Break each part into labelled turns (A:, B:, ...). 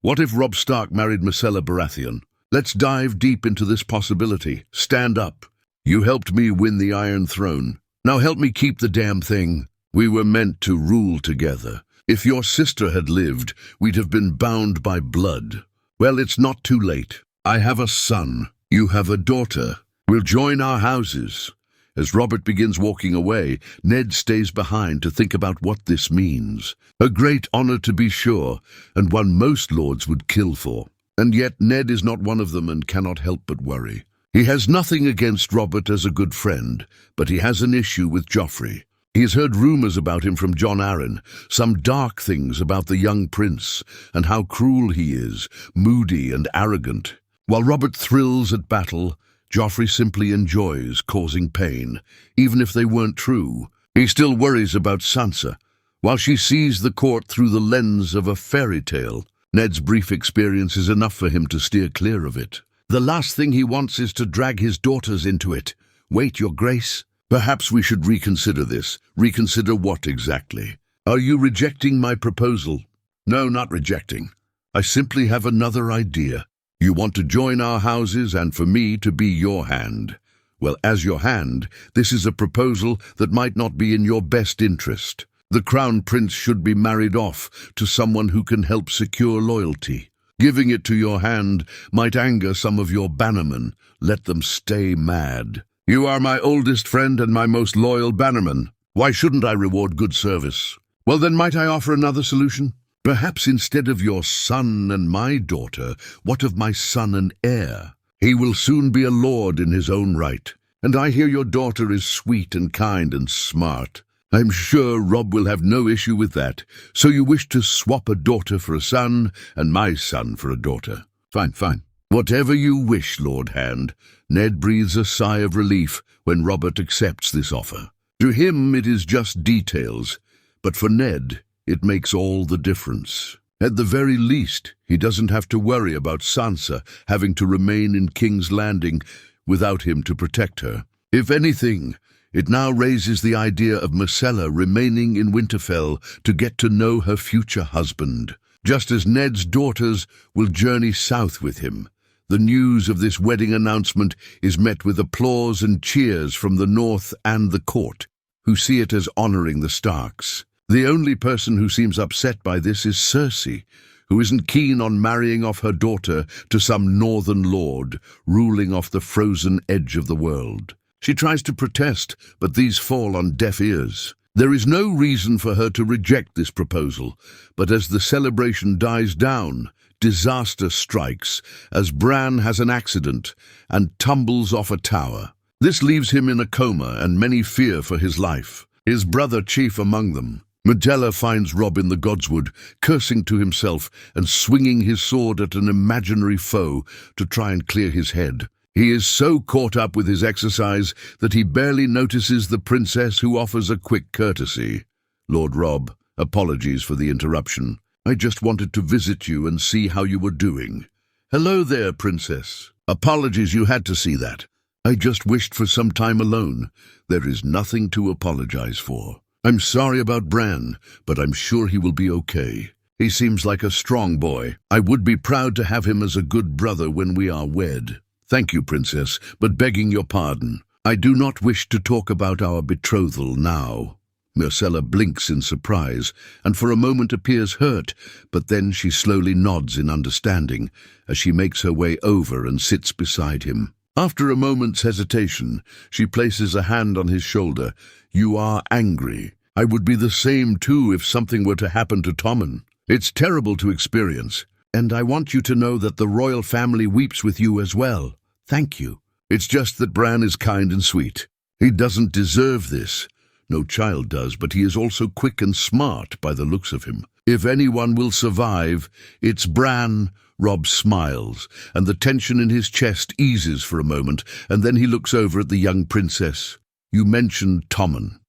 A: What if Robb Stark married Myrcella Baratheon? Let's dive deep into this possibility. Stand up. You helped me win the Iron Throne. Now help me keep the damn thing. We were meant to rule together. If your sister had lived, we'd have been bound by blood. Well, it's not too late. I have a son. You have a daughter. We'll join our houses. As Robert begins walking away, Ned stays behind to think about what this means. A great honor to be sure, and one most lords would kill for. And yet Ned is not one of them and cannot help but worry. He has nothing against Robert as a good friend, but he has an issue with Joffrey. He has heard rumors about him from Jon Arryn, some dark things about the young prince, and how cruel he is, moody and arrogant. While Robert thrills at battle, Joffrey simply enjoys causing pain, even if they weren't true. He still worries about Sansa, while she sees the court through the lens of a fairy tale. Ned's brief experience is enough for him to steer clear of it. The last thing he wants is to drag his daughters into it. Wait, Your Grace. Perhaps we should reconsider this. Reconsider what exactly? Are you rejecting my proposal? No, not rejecting. I simply have another idea. You want to join our houses and for me to be your hand. Well, as your hand, this is a proposal that might not be in your best interest. The Crown Prince should be married off to someone who can help secure loyalty. Giving it to your hand might anger some of your bannermen. Let them stay mad. You are my oldest friend and my most loyal bannerman. Why shouldn't I reward good service? Well, then might I offer another solution? Perhaps instead of your son and my daughter, what of my son and heir? He will soon be a lord in his own right. And I hear your daughter is sweet and kind and smart. I'm sure Robb will have no issue with that. So you wish to swap a daughter for a son and my son for a daughter. Fine, fine. Whatever you wish, Lord Hand. Ned breathes a sigh of relief when Robert accepts this offer. To him it is just details, but for Ned it makes all the difference. At the very least, he doesn't have to worry about Sansa having to remain in King's Landing without him to protect her. If anything, it now raises the idea of Myrcella remaining in Winterfell to get to know her future husband, just as Ned's daughters will journey south with him. The news of this wedding announcement is met with applause and cheers from the North and the court, who see it as honoring the Starks. The only person who seems upset by this is Cersei, who isn't keen on marrying off her daughter to some northern lord, ruling off the frozen edge of the world. She tries to protest, but these fall on deaf ears. There is no reason for her to reject this proposal, but as the celebration dies down, disaster strikes as Bran has an accident and tumbles off a tower. This leaves him in a coma and many fear for his life, his brother chief among them. Myrcella finds Robb in the Godswood, cursing to himself and swinging his sword at an imaginary foe to try and clear his head. He is so caught up with his exercise that he barely notices the princess, who offers a quick courtesy. Lord Robb, apologies for the interruption. I just wanted to visit you and see how you were doing. Hello there, princess. Apologies you had to see that. I just wished for some time alone. There is nothing to apologize for. I'm sorry about Bran, but I'm sure he will be okay. He seems like a strong boy. I would be proud to have him as a good brother when we are wed. Thank you, princess, but begging your pardon, I do not wish to talk about our betrothal now. Myrcella blinks in surprise, and for a moment appears hurt, but then she slowly nods in understanding as she makes her way over and sits beside him. After a moment's hesitation, she places a hand on his shoulder. You are angry. I would be the same too if something were to happen to Tommen. It's terrible to experience, and I want you to know that the royal family weeps with you as well. Thank you. It's just that Bran is kind and sweet. He doesn't deserve this. No child does, but he is also quick and smart by the looks of him. If anyone will survive, it's Bran. Robb smiles, and the tension in his chest eases for a moment, and then he looks over at the young princess. You mentioned Tommen.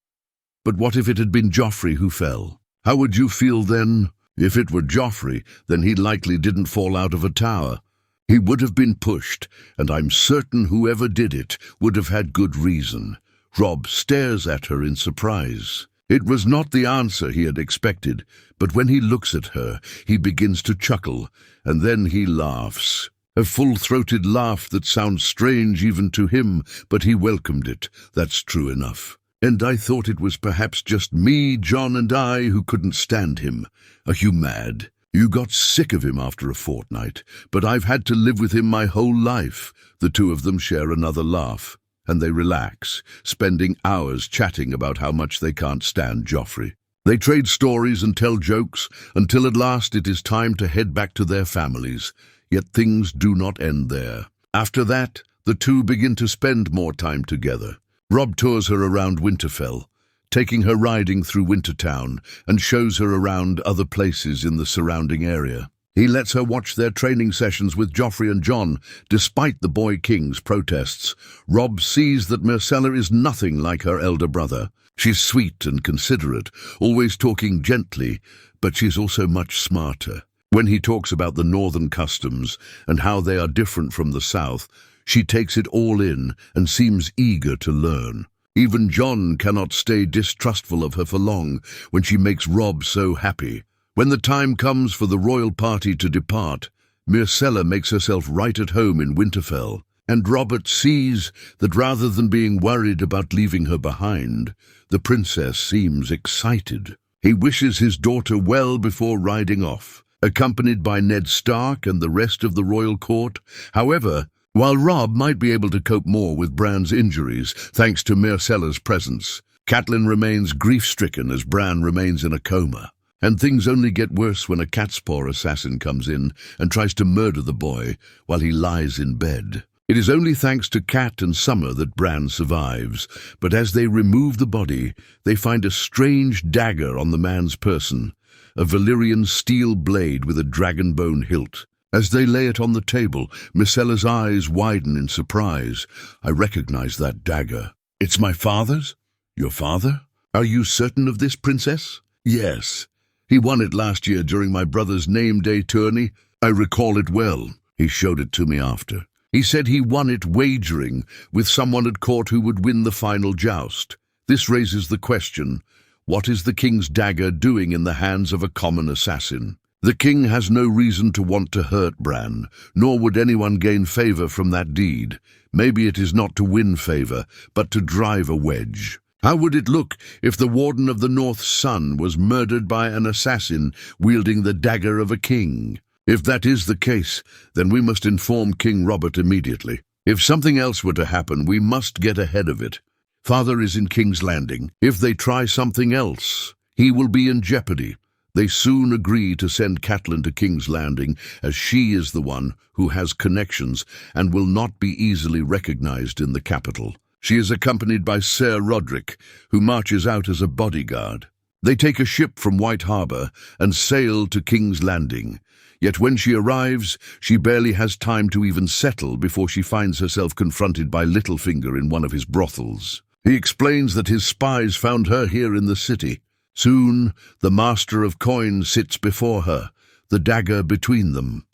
A: But what if it had been Joffrey who fell? How would you feel then? If it were Joffrey, then he likely didn't fall out of a tower. He would have been pushed, and I'm certain whoever did it would have had good reason. Robb stares at her in surprise. It was not the answer he had expected, but when he looks at her, he begins to chuckle, and then he laughs. A full-throated laugh that sounds strange even to him, but he welcomed it, that's true enough. And I thought it was perhaps just me, John and I, who couldn't stand him. Are you mad? You got sick of him after a fortnight, but I've had to live with him my whole life. The two of them share another laugh, and they relax, spending hours chatting about how much they can't stand Joffrey. They trade stories and tell jokes, until at last it is time to head back to their families. Yet things do not end there. After that, the two begin to spend more time together. Robb tours her around Winterfell, taking her riding through Wintertown, and shows her around other places in the surrounding area. He lets her watch their training sessions with Joffrey and Jon, despite the boy king's protests. Robb sees that Myrcella is nothing like her elder brother. She's sweet and considerate, always talking gently, but she's also much smarter. When he talks about the northern customs and how they are different from the south, she takes it all in and seems eager to learn. Even Jon cannot stay distrustful of her for long when she makes Robb so happy. When the time comes for the royal party to depart, Myrcella makes herself right at home in Winterfell, and Robert sees that rather than being worried about leaving her behind, the princess seems excited. He wishes his daughter well before riding off, accompanied by Ned Stark and the rest of the royal court. However, while Robb might be able to cope more with Bran's injuries thanks to Myrcella's presence, Catelyn remains grief-stricken as Bran remains in a coma. And things only get worse when a catspaw assassin comes in and tries to murder the boy while he lies in bed. It is only thanks to Cat and Summer that Bran survives, but as they remove the body, they find a strange dagger on the man's person, a Valyrian steel blade with a dragon bone hilt. As they lay it on the table, Myrcella's eyes widen in surprise. I recognize that dagger. It's my father's? Your father? Are you certain of this, princess? Yes. He won it last year during my brother's name day tourney. I recall it well. He showed it to me after. He said he won it wagering with someone at court who would win the final joust. This raises the question, what is the king's dagger doing in the hands of a common assassin? The king has no reason to want to hurt Bran, nor would anyone gain favor from that deed. Maybe it is not to win favor, but to drive a wedge. How would it look if the Warden of the North's son was murdered by an assassin wielding the dagger of a king? If that is the case, then we must inform King Robert immediately. If something else were to happen, we must get ahead of it. Father is in King's Landing. If they try something else, he will be in jeopardy. They soon agree to send Catelyn to King's Landing, as she is the one who has connections and will not be easily recognized in the capital. She is accompanied by Ser Rodrik, who marches out as a bodyguard. They take a ship from White Harbor and sail to King's Landing. Yet when she arrives, she barely has time to even settle before she finds herself confronted by Littlefinger in one of his brothels. He explains that his spies found her here in the city. Soon, the Master of Coin sits before her, the dagger between them.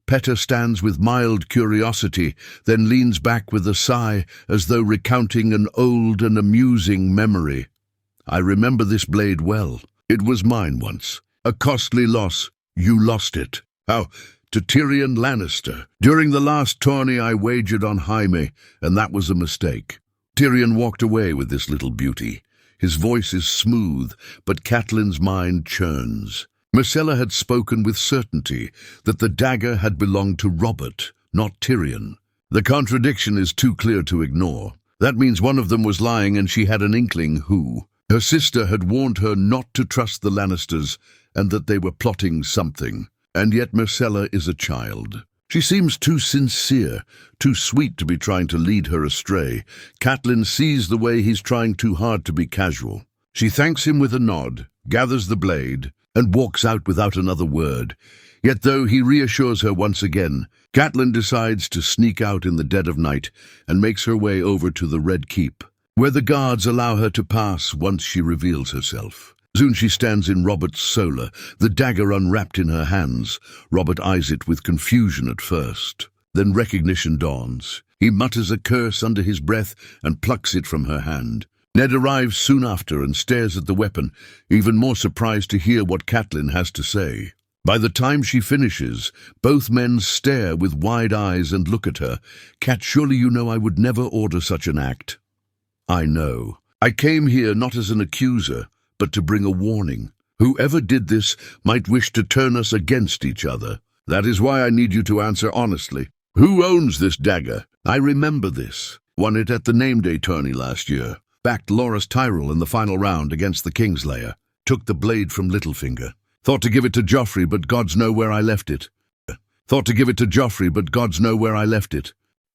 A: Peta stands with mild curiosity, then leans back with a sigh, as though recounting an old and amusing memory. I remember this blade well. It was mine once. A costly loss. You lost it. How? To Tyrion Lannister. During the last tourney I wagered on Jaime, and that was a mistake. Tyrion walked away with this little beauty. His voice is smooth, but Catelyn's mind churns. Myrcella had spoken with certainty that the dagger had belonged to Robert, not Tyrion. The contradiction is too clear to ignore. That means one of them was lying and she had an inkling who. Her sister had warned her not to trust the Lannisters and that they were plotting something. And yet Myrcella is a child. She seems too sincere, too sweet to be trying to lead her astray. Catelyn sees the way he's trying too hard to be casual. She thanks him with a nod, gathers the blade, and walks out without another word. Yet though he reassures her once again, Catelyn decides to sneak out in the dead of night and makes her way over to the Red Keep, where the guards allow her to pass once she reveals herself. Soon she stands in Robert's solar, the dagger unwrapped in her hands. Robert eyes it with confusion at first. Then recognition dawns. He mutters a curse under his breath and plucks it from her hand. Ned arrives soon after and stares at the weapon, even more surprised to hear what Catelyn has to say. By the time she finishes, both men stare with wide eyes and look at her. "Cat, surely you know I would never order such an act." "I know. I came here not as an accuser, but to bring a warning. Whoever did this might wish to turn us against each other. That is why I need you to answer honestly. Who owns this dagger?" "I remember this. Won it at the Name Day tourney last year. Backed Loras Tyrell in the final round against the Kingslayer. Took the blade from Littlefinger. Thought to give it to Joffrey, but gods know where I left it.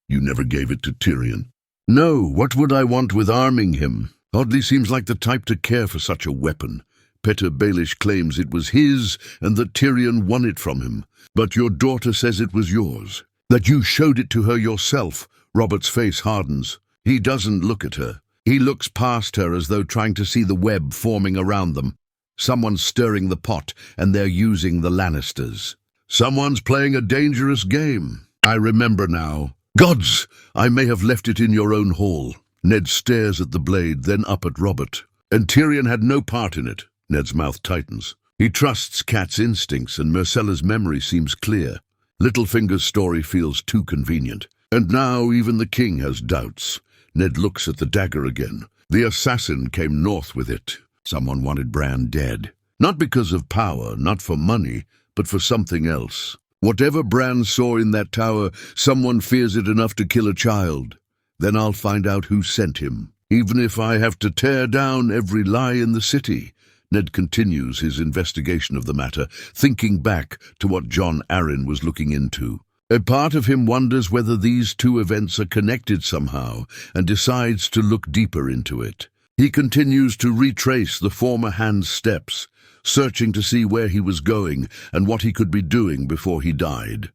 A: You never gave it to Tyrion?" "No, what would I want with arming him? Oddly seems like the type to care for such a weapon. Petyr Baelish claims it was his and that Tyrion won it from him. But your daughter says it was yours. That you showed it to her yourself." Robert's face hardens. He doesn't look at her. He looks past her as though trying to see the web forming around them. Someone's stirring the pot, and they're using the Lannisters. Someone's playing a dangerous game. I remember now. "Gods! I may have left it in your own hall." Ned stares at the blade, then up at Robert. "And Tyrion had no part in it." Ned's mouth tightens. He trusts Cat's instincts, and Myrcella's memory seems clear. Littlefinger's story feels too convenient. And now even the king has doubts. Ned looks at the dagger again. The assassin came north with it. Someone wanted Bran dead. Not because of power, not for money, but for something else. Whatever Bran saw in that tower, someone fears it enough to kill a child. Then I'll find out who sent him, even if I have to tear down every lie in the city. Ned continues his investigation of the matter, thinking back to what Jon Arryn was looking into. A part of him wonders whether these two events are connected somehow, and decides to look deeper into it. He continues to retrace the former hand's steps, searching to see where he was going and what he could be doing before he died.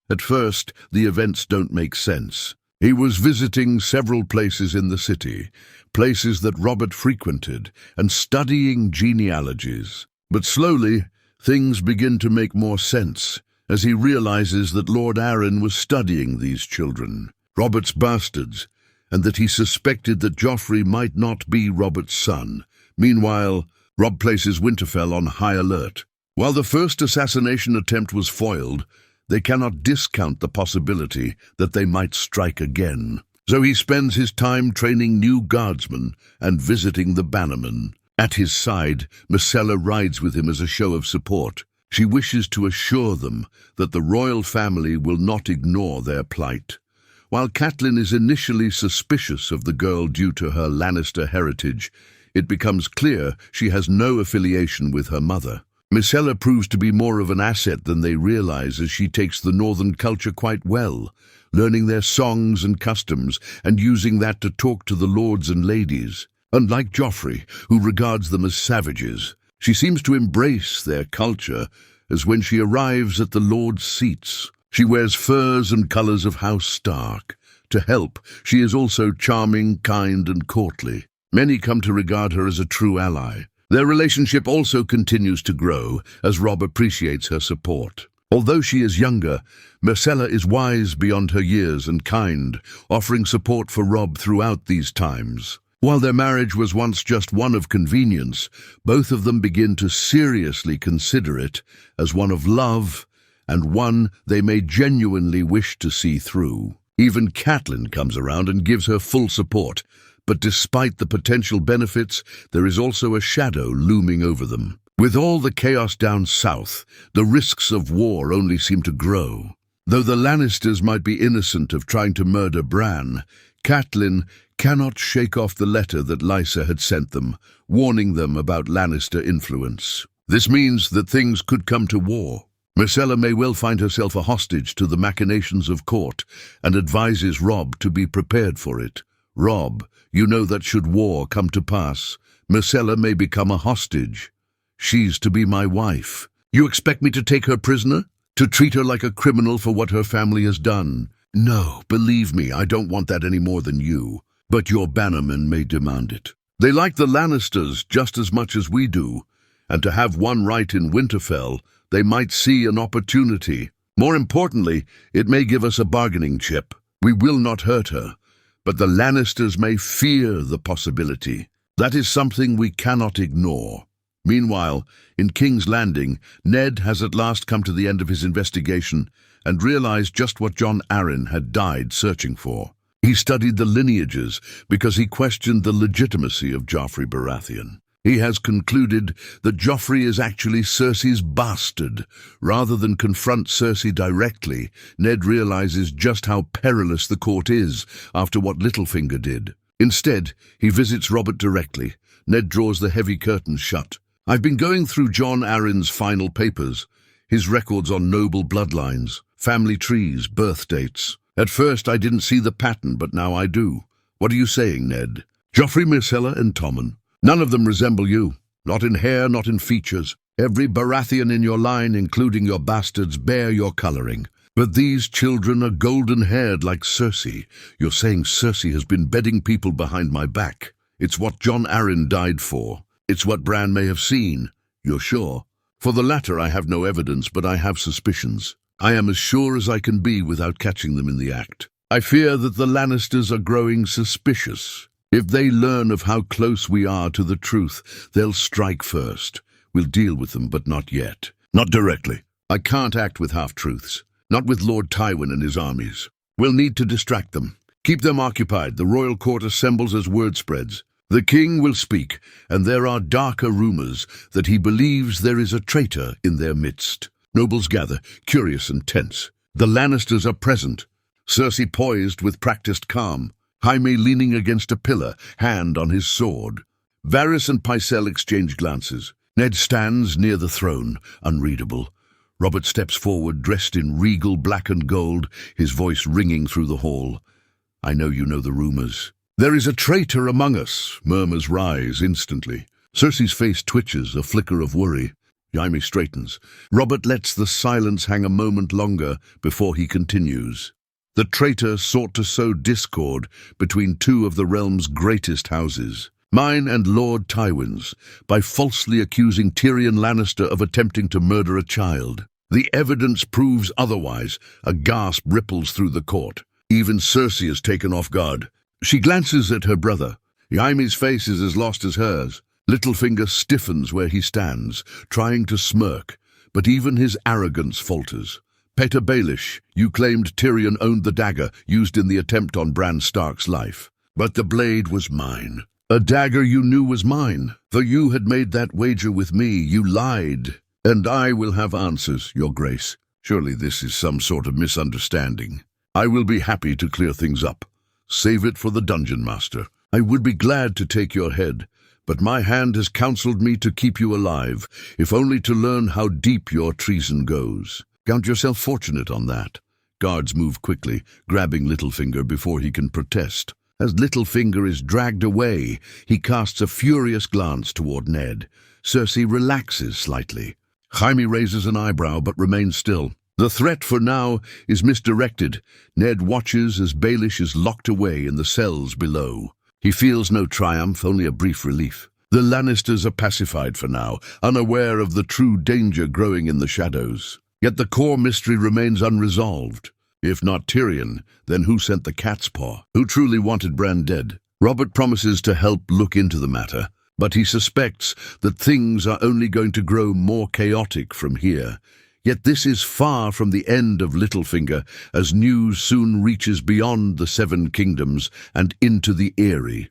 A: At first, the events don't make sense. He was visiting several places in the city, places that Robert frequented, and studying genealogies. But slowly, things begin to make more sense, as he realizes that Lord Arryn was studying these children, Robert's bastards, and that he suspected that Joffrey might not be Robert's son. Meanwhile, Robb places Winterfell on high alert. While the first assassination attempt was foiled, they cannot discount the possibility that they might strike again. So he spends his time training new guardsmen and visiting the bannermen. At his side, Myrcella rides with him as a show of support. She wishes to assure them that the royal family will not ignore their plight. While Catelyn is initially suspicious of the girl due to her Lannister heritage, it becomes clear she has no affiliation with her mother. Myrcella proves to be more of an asset than they realize, as she takes the northern culture quite well, learning their songs and customs and using that to talk to the lords and ladies. Unlike Joffrey, who regards them as savages, she seems to embrace their culture, as when she arrives at the lords' seats. She wears furs and colors of House Stark. To help, she is also charming, kind, and courtly. Many come to regard her as a true ally. Their relationship also continues to grow, as Robb appreciates her support. Although she is younger, Myrcella is wise beyond her years and kind, offering support for Robb throughout these times. While their marriage was once just one of convenience, both of them begin to seriously consider it as one of love, and one they may genuinely wish to see through. Even Catelyn comes around and gives her full support, but despite the potential benefits, there is also a shadow looming over them. With all the chaos down south, the risks of war only seem to grow. Though the Lannisters might be innocent of trying to murder Bran, Catelyn cannot shake off the letter that Lysa had sent them, warning them about Lannister influence. This means that things could come to war. Myrcella may well find herself a hostage to the machinations of court, and advises Robb to be prepared for it. "Robb, you know that should war come to pass, Myrcella may become a hostage. She's to be my wife. You expect me to take her prisoner? To treat her like a criminal for what her family has done? No, believe me, I don't want that any more than you. But your bannermen may demand it. They like the Lannisters just as much as we do, and to have one right in Winterfell, they might see an opportunity. More importantly, it may give us a bargaining chip. We will not hurt her, but the Lannisters may fear the possibility. That is something we cannot ignore. Meanwhile, in King's Landing, Ned has at last come to the end of his investigation and realized just what Jon Arryn had died searching for. He studied the lineages because he questioned the legitimacy of Joffrey Baratheon. He has concluded that Joffrey is actually Cersei's bastard. Rather than confront Cersei directly, Ned realizes just how perilous the court is after what Littlefinger did. Instead, he visits Robert directly. Ned draws the heavy curtains shut. I've been going through Jon Arryn's final papers, his records on noble bloodlines, family trees, birth dates. At first I didn't see the pattern, but now I do. What are you saying, Ned? Joffrey, Myrcella, and Tommen. None of them resemble you. Not in hair, not in features. Every Baratheon in your line, including your bastards, bear your coloring. But these children are golden-haired like Cersei. You're saying Cersei has been bedding people behind my back. It's what Jon Arryn died for. It's what Bran may have seen. You're sure? For the latter I have no evidence, but I have suspicions. I am as sure as I can be without catching them in the act. I fear that the Lannisters are growing suspicious. If they learn of how close we are to the truth, they'll strike first. We'll deal with them, but not yet. Not directly. I can't act with half-truths. Not with Lord Tywin and his armies. We'll need to distract them. Keep them occupied. The royal court assembles as word spreads. The king will speak, and there are darker rumors that he believes there is a traitor in their midst. Nobles gather, curious and tense. The Lannisters are present. Cersei poised with practiced calm. Jaime leaning against a pillar, hand on his sword. Varys and Pycelle exchange glances. Ned stands near the throne, unreadable. Robert steps forward, dressed in regal black and gold, his voice ringing through the hall. I know you know the rumors. There is a traitor among us, murmurs rise instantly. Cersei's face twitches, a flicker of worry. Jaime straightens. Robert lets the silence hang a moment longer before he continues. The traitor sought to sow discord between two of the realm's greatest houses, mine and Lord Tywin's, by falsely accusing Tyrion Lannister of attempting to murder a child. The evidence proves otherwise. A gasp ripples through the court. Even Cersei is taken off guard. She glances at her brother. Jaime's face is as lost as hers. Littlefinger stiffens where he stands, trying to smirk, but even his arrogance falters. Peter Baelish, you claimed Tyrion owned the dagger used in the attempt on Bran Stark's life. But the blade was mine. A dagger you knew was mine. Though you had made that wager with me, you lied. And I will have answers, Your Grace. Surely this is some sort of misunderstanding. I will be happy to clear things up. Save it for the dungeon master. I would be glad to take your head, but my hand has counseled me to keep you alive, if only to learn how deep your treason goes. Count yourself fortunate on that. Guards move quickly, grabbing Littlefinger before he can protest. As Littlefinger is dragged away, he casts a furious glance toward Ned. Cersei relaxes slightly. Jaime raises an eyebrow but remains still. The threat for now is misdirected. Ned watches as Baelish is locked away in the cells below. He feels no triumph, only a brief relief. The Lannisters are pacified for now, unaware of the true danger growing in the shadows. Yet the core mystery remains unresolved. If not Tyrion, then who sent the cat's paw? Who truly wanted Bran dead? Robert promises to help look into the matter, but he suspects that things are only going to grow more chaotic from here. Yet this is far from the end of Littlefinger, as news soon reaches beyond the Seven Kingdoms and into the Eyrie.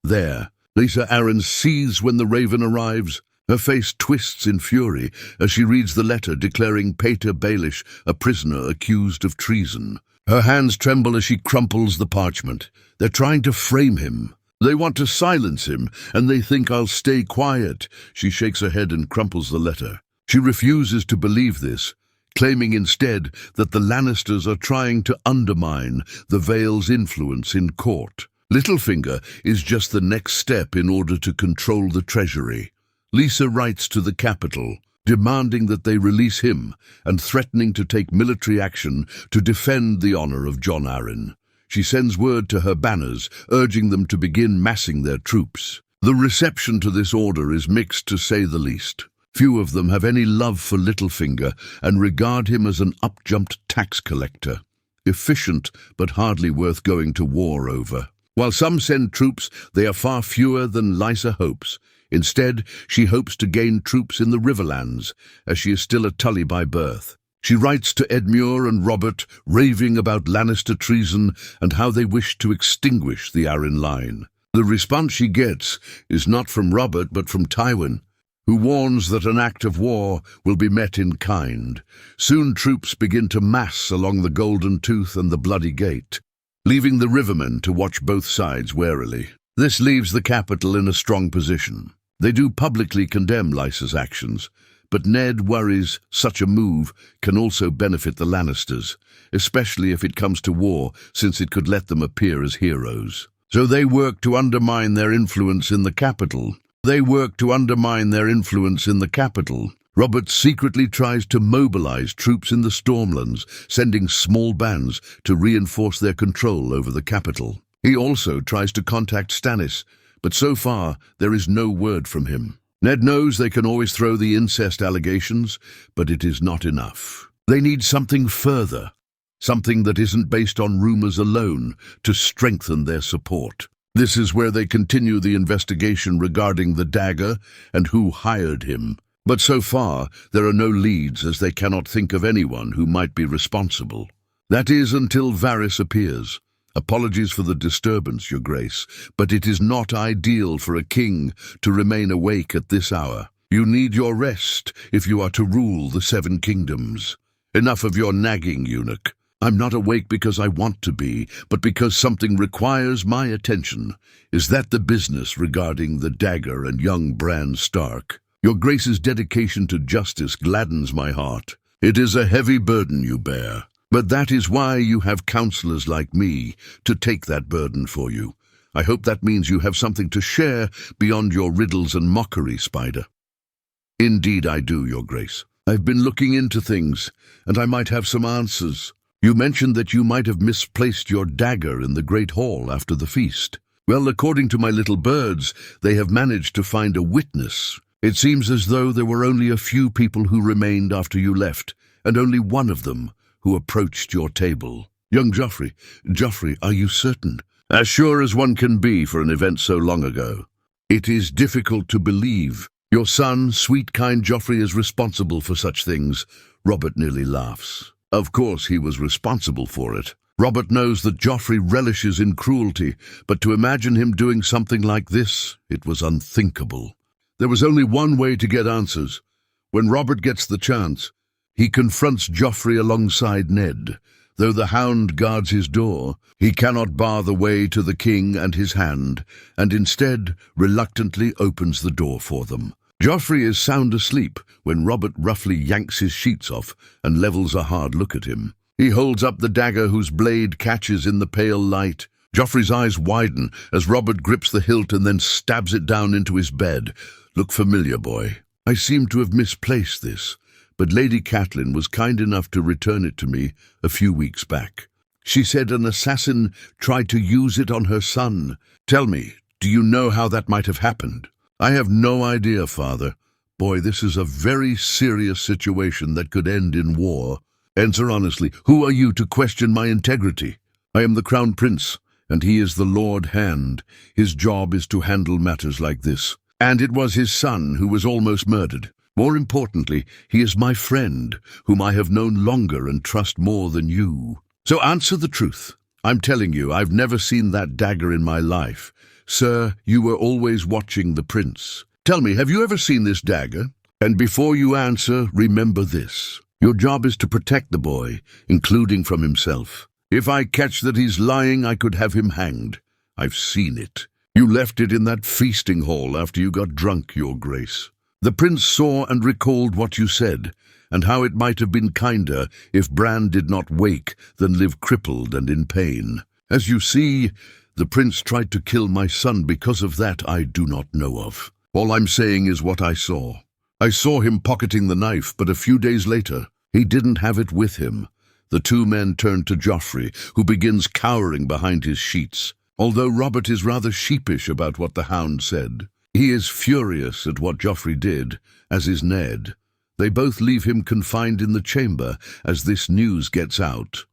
A: There, Lysa Arryn seethes when the Raven arrives. Her face twists in fury as she reads the letter declaring Peter Baelish a prisoner accused of treason. Her hands tremble as she crumples the parchment. They're trying to frame him. They want to silence him, and they think I'll stay quiet. She shakes her head and crumples the letter. She refuses to believe this, claiming instead that the Lannisters are trying to undermine the Vale's influence in court. Littlefinger is just the next step in order to control the treasury. Lysa writes to the capital, demanding that they release him and threatening to take military action to defend the honor of Jon Arryn. She sends word to her banners, urging them to begin massing their troops. The reception to this order is mixed, to say the least. Few of them have any love for Littlefinger and regard him as an up-jumped tax collector. efficient, but hardly worth going to war over. While some send troops, they are far fewer than Lysa hopes. Instead, she hopes to gain troops in the riverlands, as she is still a Tully by birth. She writes to Edmure and Robert, raving about Lannister treason and how they wish to extinguish the Arryn line. The response she gets is not from Robert but from Tywin, who warns that an act of war will be met in kind. Soon troops begin to mass along the Golden Tooth and the Bloody Gate, leaving the rivermen to watch both sides warily. This leaves the capital in a strong position. They do publicly condemn Lysa's actions, but Ned worries such a move can also benefit the Lannisters, especially if it comes to war, since it could let them appear as heroes. So they work to undermine their influence in the capital. Robert secretly tries to mobilize troops in the Stormlands, sending small bands to reinforce their control over the capital. He also tries to contact Stannis, but so far there is no word from him. Ned knows they can always throw the incest allegations, but it is not enough. They need something further, something that isn't based on rumors alone, to strengthen their support. This is where they continue the investigation regarding the dagger and who hired him. But so far, there are no leads, as they cannot think of anyone who might be responsible. That is until Varys appears. Apologies for the disturbance, Your Grace, but it is not ideal for a king to remain awake at this hour. You need your rest if you are to rule the Seven Kingdoms. Enough of your nagging, eunuch. I'm not awake because I want to be, but because something requires my attention. Is that the business regarding the dagger and young Bran Stark? Your Grace's dedication to justice gladdens my heart. It is a heavy burden you bear. But that is why you have counselors like me to take that burden for you. I hope that means you have something to share beyond your riddles and mockery, Spider. Indeed I do, Your Grace. I've been looking into things, and I might have some answers. You mentioned that you might have misplaced your dagger in the Great Hall after the feast. Well, according to my little birds, they have managed to find a witness. It seems as though there were only a few people who remained after you left, and only one of them who approached your table. Young Joffrey, are you certain? As sure as one can be for an event so long ago. It is difficult to believe. Your son, sweet, kind Joffrey, is responsible for such things. Robert nearly laughs. Of course he was responsible for it. Robert knows that Joffrey relishes in cruelty, but to imagine him doing something like this, it was unthinkable. There was only one way to get answers. When Robert gets the chance, he confronts Joffrey alongside Ned. Though the Hound guards his door, he cannot bar the way to the king and his hand, and instead reluctantly opens the door for them. Joffrey is sound asleep when Robert roughly yanks his sheets off and levels a hard look at him. He holds up the dagger whose blade catches in the pale light. Joffrey's eyes widen as Robert grips the hilt and then stabs it down into his bed. Look familiar, boy. I seem to have misplaced this, but Lady Catelyn was kind enough to return it to me a few weeks back. She said an assassin tried to use it on her son. Tell me, do you know how that might have happened? I have no idea, Father. Boy, this is a very serious situation that could end in war. Answer honestly, who are you to question my integrity? I am the Crown Prince, and he is the Lord Hand. His job is to handle matters like this. And it was his son who was almost murdered. More importantly, he is my friend, whom I have known longer and trust more than you. So answer the truth. I'm telling you, I've never seen that dagger in my life. Sir, you were always watching the prince. Tell me, have you ever seen this dagger? And before you answer, remember this. Your job is to protect the boy, including from himself. If I catch that he's lying, I could have him hanged. I've seen it. You left it in that feasting hall after you got drunk, Your Grace. The prince saw and recalled what you said, and how it might have been kinder if Bran did not wake than live crippled and in pain. As you see, the prince tried to kill my son. Because of that, I do not know of. All I'm saying is what I saw. I saw him pocketing the knife, but a few days later, he didn't have it with him. The two men turned to Joffrey, who begins cowering behind his sheets. Although Robert is rather sheepish about what the Hound said, he is furious at what Joffrey did, as is Ned. They both leave him confined in the chamber as this news gets out.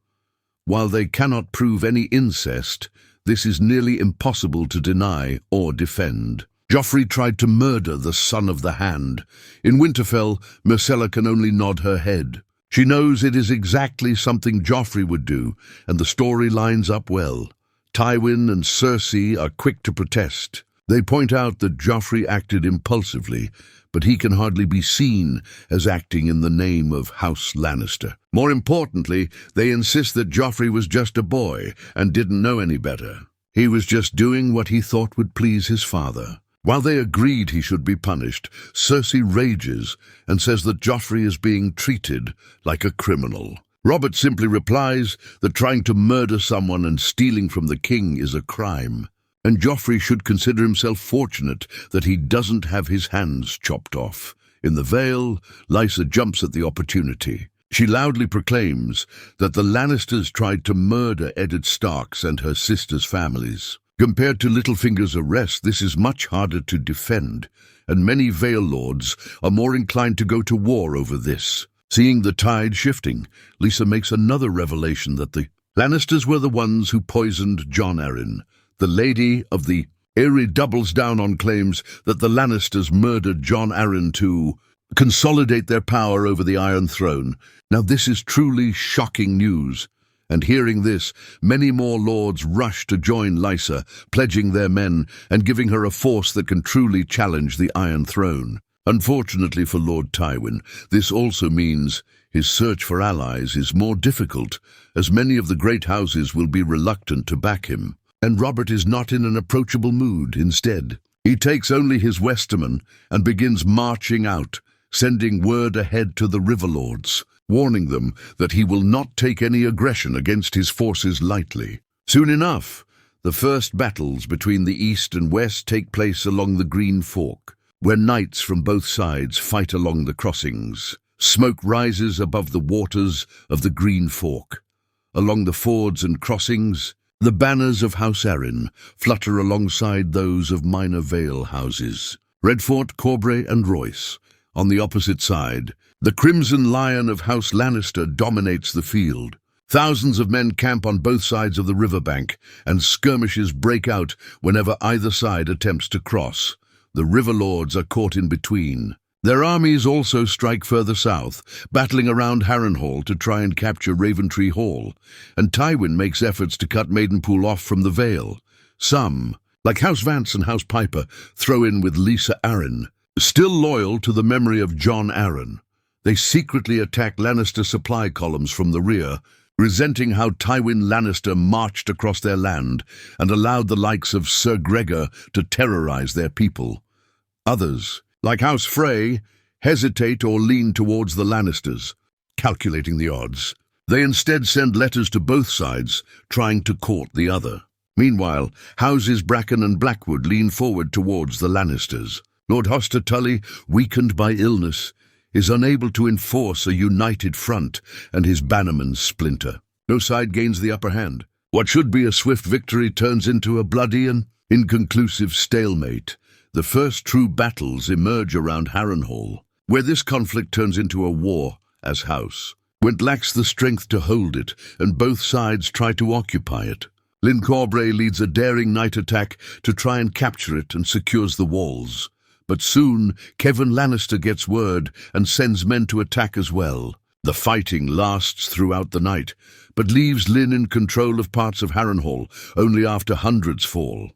A: While they cannot prove any incest, this is nearly impossible to deny or defend. Joffrey tried to murder the son of the Hand. In Winterfell, Myrcella can only nod her head. She knows it is exactly something Joffrey would do, and the story lines up well. Tywin and Cersei are quick to protest. They point out that Joffrey acted impulsively, but he can hardly be seen as acting in the name of House Lannister. More importantly, they insist that Joffrey was just a boy and didn't know any better. He was just doing what he thought would please his father. While they agreed he should be punished, Cersei rages and says that Joffrey is being treated like a criminal. Robert simply replies that trying to murder someone and stealing from the king is a crime, and Joffrey should consider himself fortunate that he doesn't have his hands chopped off. In the Vale, Lysa jumps at the opportunity. She loudly proclaims that the Lannisters tried to murder Eddard Stark's and her sister's families. Compared to Littlefinger's arrest, this is much harder to defend, and many Vale lords are more inclined to go to war over this. Seeing the tide shifting, Lysa makes another revelation that the Lannisters were the ones who poisoned Jon Arryn. The Lady of the Eyrie doubles down on claims that the Lannisters murdered Jon Arryn to consolidate their power over the Iron Throne. Now this is truly shocking news. And hearing this, many more lords rush to join Lysa, pledging their men and giving her a force that can truly challenge the Iron Throne. Unfortunately for Lord Tywin, this also means his search for allies is more difficult, as many of the great houses will be reluctant to back him. And Robert is not in an approachable mood. Instead, he takes only his Westermen and begins marching out, sending word ahead to the riverlords, warning them that he will not take any aggression against his forces lightly. Soon enough, the first battles between the east and west take place along the Green Fork, where knights from both sides fight along the crossings. Smoke rises above the waters of the Green Fork. Along the fords and crossings, the banners of House Arryn flutter alongside those of minor Vale houses. Redfort, Corbray and Royce. On the opposite side, the Crimson Lion of House Lannister dominates the field. Thousands of men camp on both sides of the riverbank, and skirmishes break out whenever either side attempts to cross. The riverlords are caught in between. Their armies also strike further south, battling around Harrenhal to try and capture Raventree Hall, and Tywin makes efforts to cut Maidenpool off from the Vale. Some, like House Vance and House Piper, throw in with Lysa Arryn. Still loyal to the memory of Jon Arryn, they secretly attack Lannister supply columns from the rear, resenting how Tywin Lannister marched across their land and allowed the likes of Sir Gregor to terrorize their people. Others, like House Frey, hesitate or lean towards the Lannisters, calculating the odds. They instead send letters to both sides, trying to court the other. Meanwhile, Houses Bracken and Blackwood lean forward towards the Lannisters. Lord Hoster Tully, weakened by illness, is unable to enforce a united front, and his bannermen splinter. No side gains the upper hand. What should be a swift victory turns into a bloody and inconclusive stalemate. The first true battles emerge around Harrenhal, where this conflict turns into a war as House. Gwent lacks the strength to hold it, and both sides try to occupy it. Lyn Corbray leads a daring night attack to try and capture it and secures the walls. But soon, Kevan Lannister gets word and sends men to attack as well. The fighting lasts throughout the night, but leaves Lyn in control of parts of Harrenhal only after hundreds fall.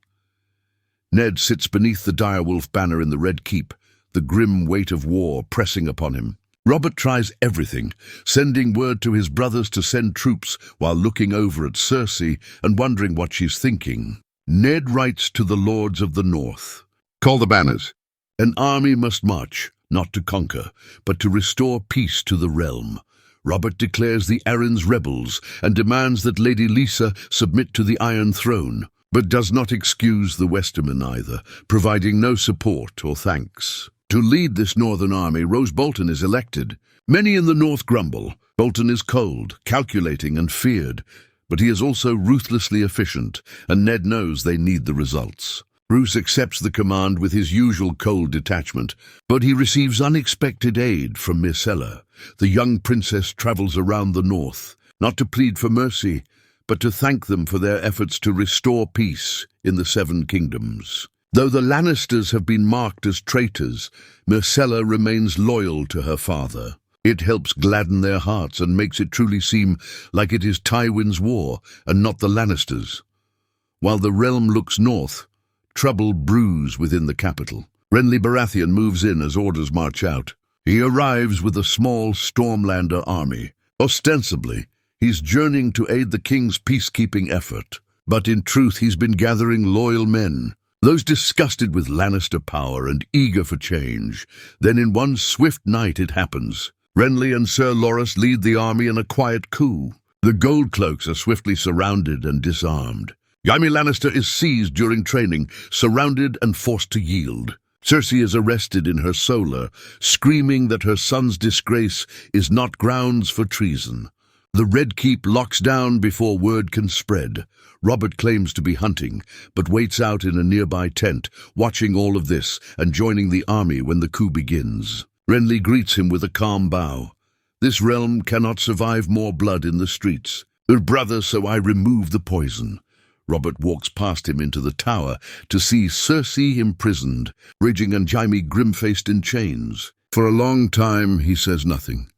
A: Ned sits beneath the direwolf banner in the Red Keep, the grim weight of war pressing upon him. Robert tries everything, sending word to his brothers to send troops while looking over at Cersei and wondering what she's thinking. Ned writes to the Lords of the North, "Call the banners. An army must march, not to conquer, but to restore peace to the realm." Robert declares the Arryns rebels and demands that Lady Lysa submit to the Iron Throne, but does not excuse the Westermen either, providing no support or thanks. To lead this northern army, Roose Bolton is elected. Many in the north grumble. Bolton is cold, calculating and feared, but he is also ruthlessly efficient, and Ned knows they need the results. Roose accepts the command with his usual cold detachment, but he receives unexpected aid from Myrcella. The young princess travels around the north, not to plead for mercy, but to thank them for their efforts to restore peace in the Seven Kingdoms. Though the Lannisters have been marked as traitors, Myrcella remains loyal to her father. It helps gladden their hearts and makes it truly seem like it is Tywin's war and not the Lannisters. While the realm looks north, trouble brews within the capital. Renly Baratheon moves in as orders march out. He arrives with a small Stormlander army. Ostensibly, he's journeying to aid the king's peacekeeping effort. But in truth, he's been gathering loyal men, those disgusted with Lannister power and eager for change. Then in one swift night it happens. Renly and Sir Loras lead the army in a quiet coup. The Goldcloaks are swiftly surrounded and disarmed. Jaime Lannister is seized during training, surrounded and forced to yield. Cersei is arrested in her solar, screaming that her son's disgrace is not grounds for treason. The Red Keep locks down before word can spread. Robert claims to be hunting, but waits out in a nearby tent, watching all of this and joining the army when the coup begins. Renly greets him with a calm bow. This realm cannot survive more blood in the streets. Brother, so I remove the poison. Robert walks past him into the tower to see Cersei imprisoned, Ridging and Jaime grim-faced in chains. For a long time, he says nothing.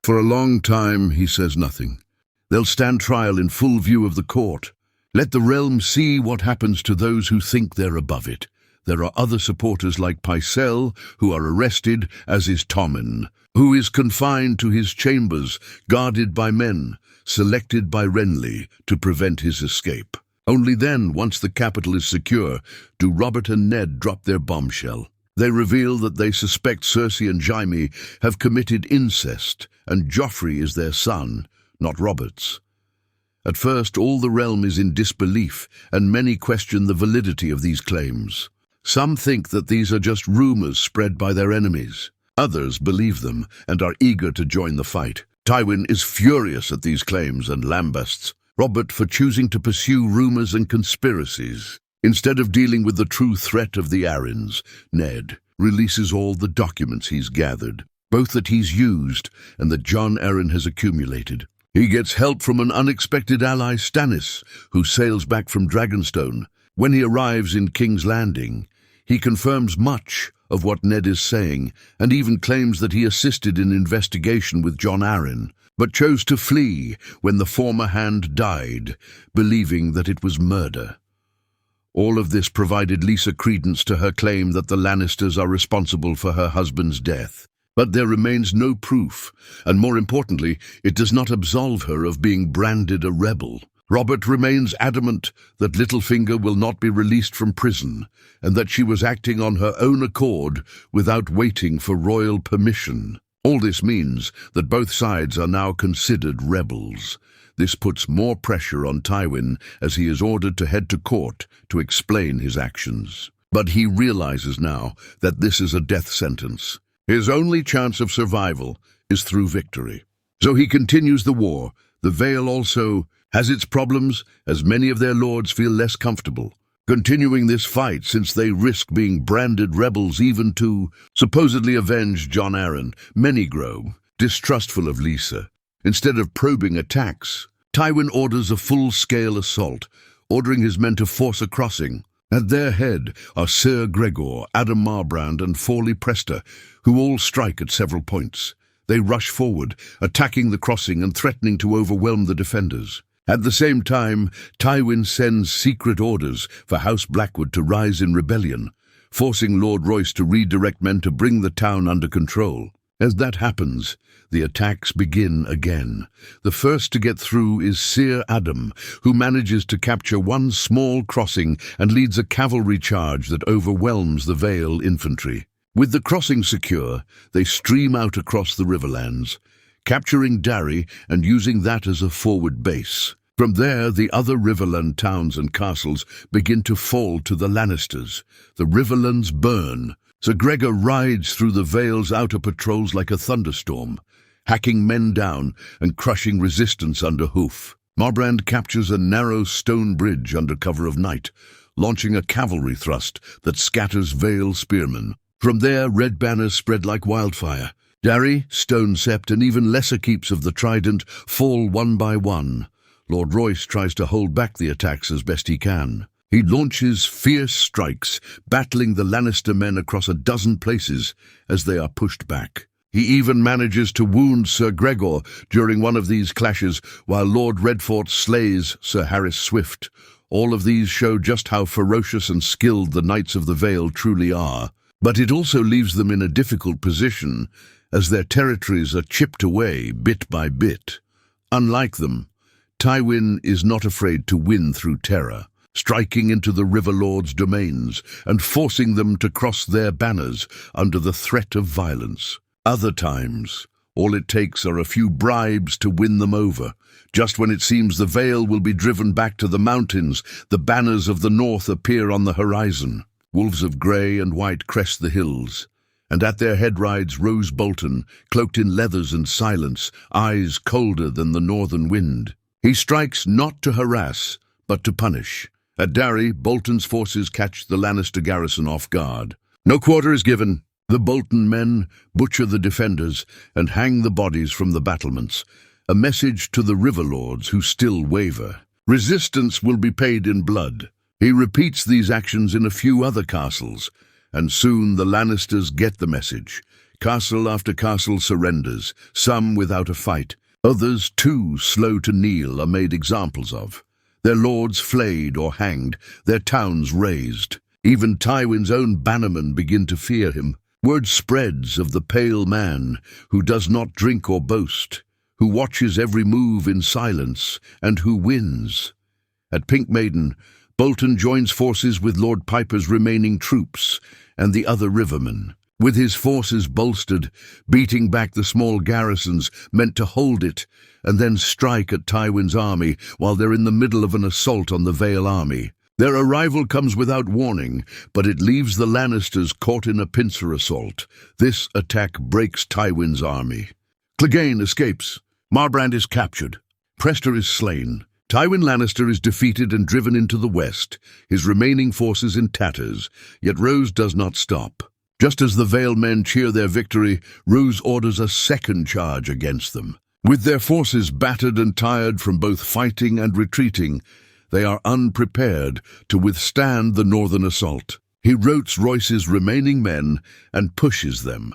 A: For a long time, he says nothing. They'll stand trial in full view of the court. Let the realm see what happens to those who think they're above it. There are other supporters like Pycelle who are arrested, as is Tommen, who is confined to his chambers, guarded by men, selected by Renly to prevent his escape. Only then, once the capital is secure, do Robert and Ned drop their bombshell. They reveal that they suspect Cersei and Jaime have committed incest, and Joffrey is their son, not Robert's. At first, all the realm is in disbelief, and many question the validity of these claims. Some think that these are just rumors spread by their enemies. Others believe them and are eager to join the fight. Tywin is furious at these claims and lambasts Robert for choosing to pursue rumors and conspiracies. Instead of dealing with the true threat of the Arryns, Ned releases all the documents he's gathered, both that he's used and that Jon Arryn has accumulated. He gets help from an unexpected ally, Stannis, who sails back from Dragonstone. When he arrives in King's Landing, he confirms much of what Ned is saying, and even claims that he assisted in investigation with Jon Arryn, but chose to flee when the former hand died, believing that it was murder. All of this provided Lisa credence to her claim that the Lannisters are responsible for her husband's death. But there remains no proof, and more importantly, it does not absolve her of being branded a rebel. Robert remains adamant that Littlefinger will not be released from prison, and that she was acting on her own accord without waiting for royal permission. All this means that both sides are now considered rebels. This puts more pressure on Tywin as he is ordered to head to court to explain his actions. But he realizes now that this is a death sentence. His only chance of survival is through victory. So he continues the war. The Vale also has its problems, as many of their lords feel less comfortable continuing this fight since they risk being branded rebels even to supposedly avenge Jon Arryn. Many grow distrustful of Lisa. Instead of probing attacks, Tywin orders a full-scale assault, ordering his men to force a crossing. At their head are Sir Gregor, Adam Marbrand and Forley Prester, who all strike at several points. They rush forward, attacking the crossing and threatening to overwhelm the defenders. At the same time, Tywin sends secret orders for House Blackwood to rise in rebellion, forcing Lord Royce to redirect men to bring the town under control. As that happens, the attacks begin again. The first to get through is Sir Adam, who manages to capture one small crossing and leads a cavalry charge that overwhelms the Vale infantry. With the crossing secure, they stream out across the riverlands, capturing Darry and using that as a forward base. From there, the other riverland towns and castles begin to fall to the Lannisters. The riverlands burn. Sir Gregor rides through the Vale's outer patrols like a thunderstorm, hacking men down and crushing resistance under hoof. Marbrand captures a narrow stone bridge under cover of night, launching a cavalry thrust that scatters Vale spearmen. From there, red banners spread like wildfire. Darry, Stone Sept, and even lesser keeps of the Trident fall one by one. Lord Royce tries to hold back the attacks as best he can. He launches fierce strikes, battling the Lannister men across a dozen places as they are pushed back. He even manages to wound Sir Gregor during one of these clashes, while Lord Redfort slays Sir Harys Swift. All of these show just how ferocious and skilled the Knights of the Vale truly are. But it also leaves them in a difficult position, as their territories are chipped away bit by bit. Unlike them, Tywin is not afraid to win through terror, striking into the River Lords' domains and forcing them to cross their banners under the threat of violence. Other times, all it takes are a few bribes to win them over. Just when it seems the Vale will be driven back to the mountains, the banners of the north appear on the horizon. Wolves of grey and white crest the hills, and at their head rides Rose Bolton, cloaked in leathers and silence, eyes colder than the northern wind. He strikes not to harass, but to punish. At Darry, Bolton's forces catch the Lannister garrison off guard. No quarter is given. The Bolton men butcher the defenders and hang the bodies from the battlements, a message to the River Lords who still waver. Resistance will be paid in blood. He repeats these actions in a few other castles, and soon the Lannisters get the message. Castle after castle surrenders, some without a fight. Others, too slow to kneel, are made examples of. Their lords flayed or hanged, their towns razed. Even Tywin's own bannermen begin to fear him. Word spreads of the pale man who does not drink or boast, who watches every move in silence, and who wins. At Pink Maiden, Bolton joins forces with Lord Piper's remaining troops and the other rivermen. With his forces bolstered, beating back the small garrisons meant to hold it and then strike at Tywin's army while they're in the middle of an assault on the Vale army. Their arrival comes without warning, but it leaves the Lannisters caught in a pincer assault. This attack breaks Tywin's army. Clegane escapes. Marbrand is captured. Prester is slain. Tywin Lannister is defeated and driven into the west, his remaining forces in tatters, yet Rose does not stop. Just as the Vale men cheer their victory, Rose orders a second charge against them. With their forces battered and tired from both fighting and retreating, they are unprepared to withstand the northern assault. He routs Royce's remaining men and pushes them,